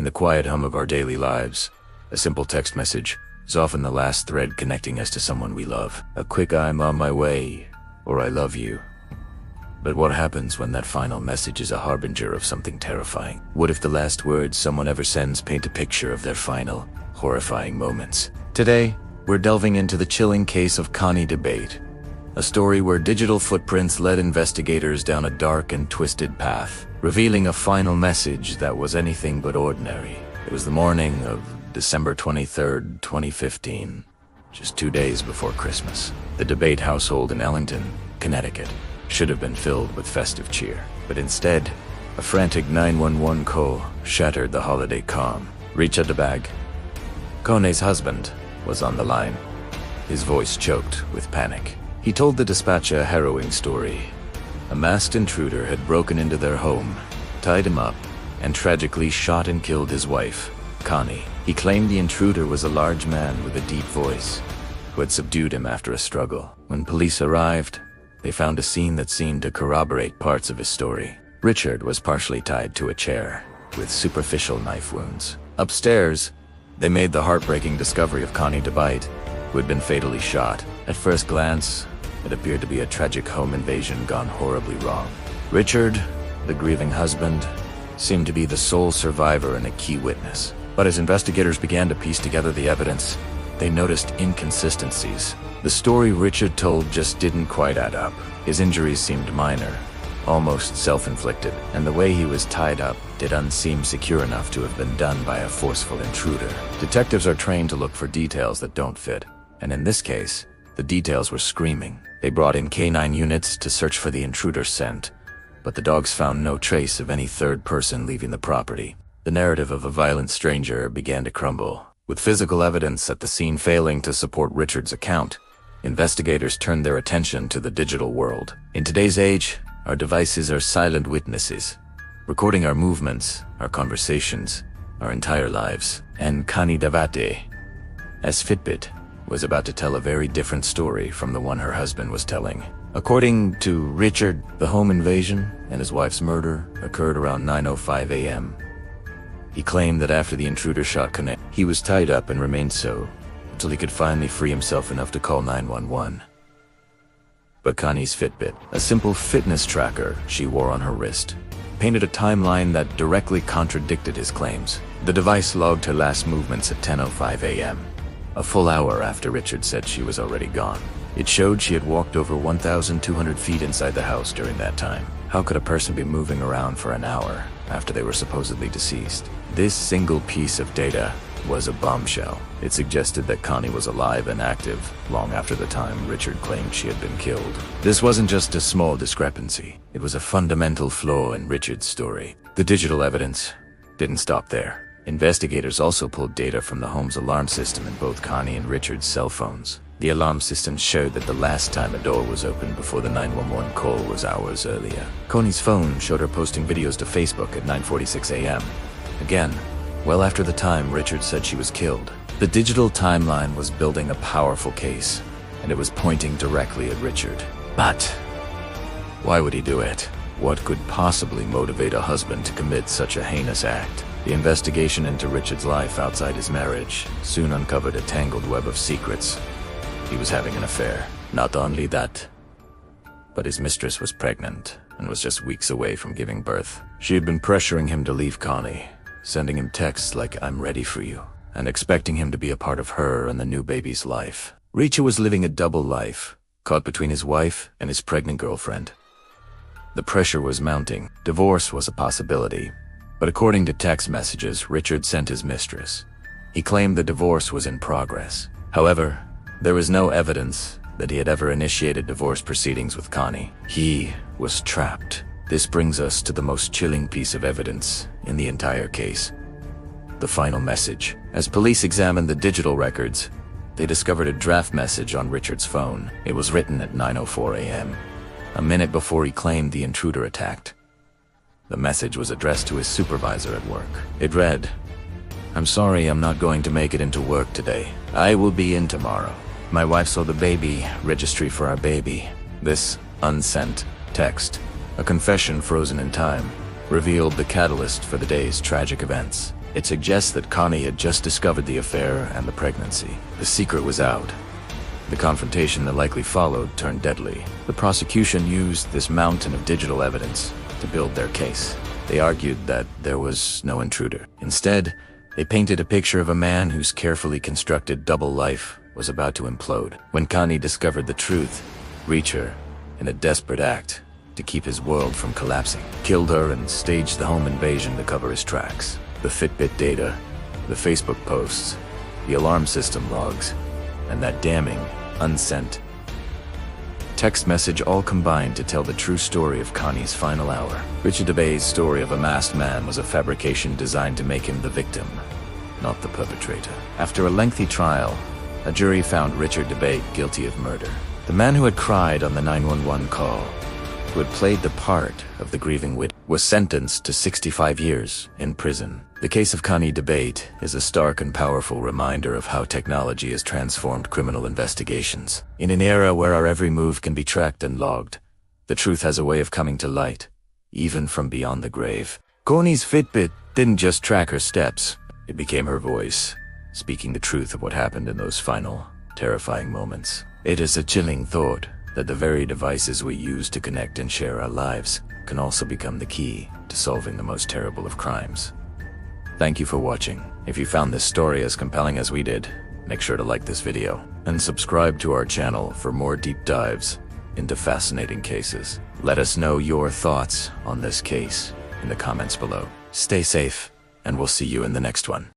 In the quiet hum of our daily lives, a simple text message is often the last thread connecting us to someone we love. A quick "I'm on my way" or "I love you." But what happens when that final message is a harbinger of something terrifying? What if the last words someone ever sends paint a picture of their final, horrifying moments? Today, we're delving into the chilling case of Connie DeBate, a story where digital footprints led investigators down a dark and twisted path, revealing a final message that was anything but ordinary. It was the morning of December 23rd, 2015, just 2 days before Christmas. The DeBate household in Ellington, Connecticut, should have been filled with festive cheer, but instead, a frantic 911 call shattered the holiday calm. Richard DeBate, Connie's husband, was on the line, his voice choked with panic. He told the dispatcher a harrowing story. A masked intruder had broken into their home, tied him up, and tragically shot and killed his wife, Connie. He claimed the intruder was a large man with a deep voice, who had subdued him after a struggle. When police arrived, they found a scene that seemed to corroborate parts of his story. Richard was partially tied to a chair, with superficial knife wounds. Upstairs, they made the heartbreaking discovery of Connie DeBate, who had been fatally shot. At first glance, it appeared to be a tragic home invasion gone horribly wrong. Richard, the grieving husband, seemed to be the sole survivor and a key witness. But as investigators began to piece together the evidence, they noticed inconsistencies. The story Richard told just didn't quite add up. His injuries seemed minor, almost self-inflicted, and the way he was tied up didn't seem secure enough to have been done by a forceful intruder. Detectives are trained to look for details that don't fit, and in this case, the details were screaming. They brought in K9 units to search for the intruder's scent, but the dogs found no trace of any third person leaving the property. The narrative of a violent stranger began to crumble. With physical evidence at the scene failing to support Richard's account, investigators turned their attention to the digital world. In today's age, our devices are silent witnesses, recording our movements, our conversations, our entire lives. And Connie DeBate, as Fitbit, was about to tell a very different story from the one her husband was telling. According to Richard, the home invasion and his wife's murder occurred around 9:05 a.m. He claimed that after the intruder shot Connie, he was tied up and remained so until he could finally free himself enough to call 911. But Connie's Fitbit, a simple fitness tracker she wore on her wrist, painted a timeline that directly contradicted his claims. The device logged her last movements at 10:05 a.m., a full hour after Richard said she was already gone. It showed she had walked over 1,200 feet inside the house during that time. How could a person be moving around for an hour after they were supposedly deceased? This single piece of data was a bombshell. It suggested that Connie was alive and active long after the time Richard claimed she had been killed. This wasn't just a small discrepancy. It was a fundamental flaw in Richard's story. The digital evidence didn't stop there. Investigators also pulled data from the home's alarm system in both Connie and Richard's cell phones. The alarm system showed that the last time a door was opened before the 911 call was hours earlier. Connie's phone showed her posting videos to Facebook at 9:46 a.m. Again, well after the time Richard said she was killed. The digital timeline was building a powerful case, and it was pointing directly at Richard. But why would he do it? What could possibly motivate a husband to commit such a heinous act? The investigation into Richard's life outside his marriage soon uncovered a tangled web of secrets. He was having an affair. Not only that, but his mistress was pregnant and was just weeks away from giving birth. She had been pressuring him to leave Connie, sending him texts like "I'm ready for you," and expecting him to be a part of her and the new baby's life. Richard was living a double life, caught between his wife and his pregnant girlfriend. The pressure was mounting. Divorce was a possibility, but according to text messages Richard sent his mistress, he claimed the divorce was in progress. However, there was no evidence that he had ever initiated divorce proceedings with Connie. He was trapped. This brings us to the most chilling piece of evidence in the entire case: the final message. As police examined the digital records, they discovered a draft message on Richard's phone. It was written at 9:04 a.m., a minute before he claimed the intruder attacked. The message was addressed to his supervisor at work. It read, "I'm sorry I'm not going to make it into work today. I will be in tomorrow. My wife saw the baby registry for our baby." This unsent text, a confession frozen in time, revealed the catalyst for the day's tragic events. It suggests that Connie had just discovered the affair and the pregnancy. The secret was out. The confrontation that likely followed turned deadly. The prosecution used this mountain of digital evidence to build their case. They argued that there was no intruder. Instead, they painted a picture of a man whose carefully constructed double life was about to implode. When Connie discovered the truth, Reacher, in a desperate act to keep his world from collapsing, killed her and staged the home invasion to cover his tracks. The Fitbit data, the Facebook posts, the alarm system logs, and that damning, unsent text message all combined to tell the true story of Connie's final hour. Richard DeBay's story of a masked man was a fabrication designed to make him the victim, not the perpetrator. After a lengthy trial, a jury found Richard DeBay guilty of murder. The man who had cried on the 911 call, who had played the part of the grieving widow, was sentenced to 65 years in prison. The case of Connie DeBay is a stark and powerful reminder of how technology has transformed criminal investigations. In an era where our every move can be tracked and logged, the truth has a way of coming to light, even from beyond the grave. Connie's Fitbit didn't just track her steps, it became her voice, speaking the truth of what happened in those final, terrifying moments. It is a chilling thought that the very devices we use to connect and share our lives can also become the key to solving the most terrible of crimes. Thank you for watching. If you found this story as compelling as we did, make sure to like this video and subscribe to our channel for more deep dives into fascinating cases. Let us know your thoughts on this case in the comments below. Stay safe, and we'll see you in the next one.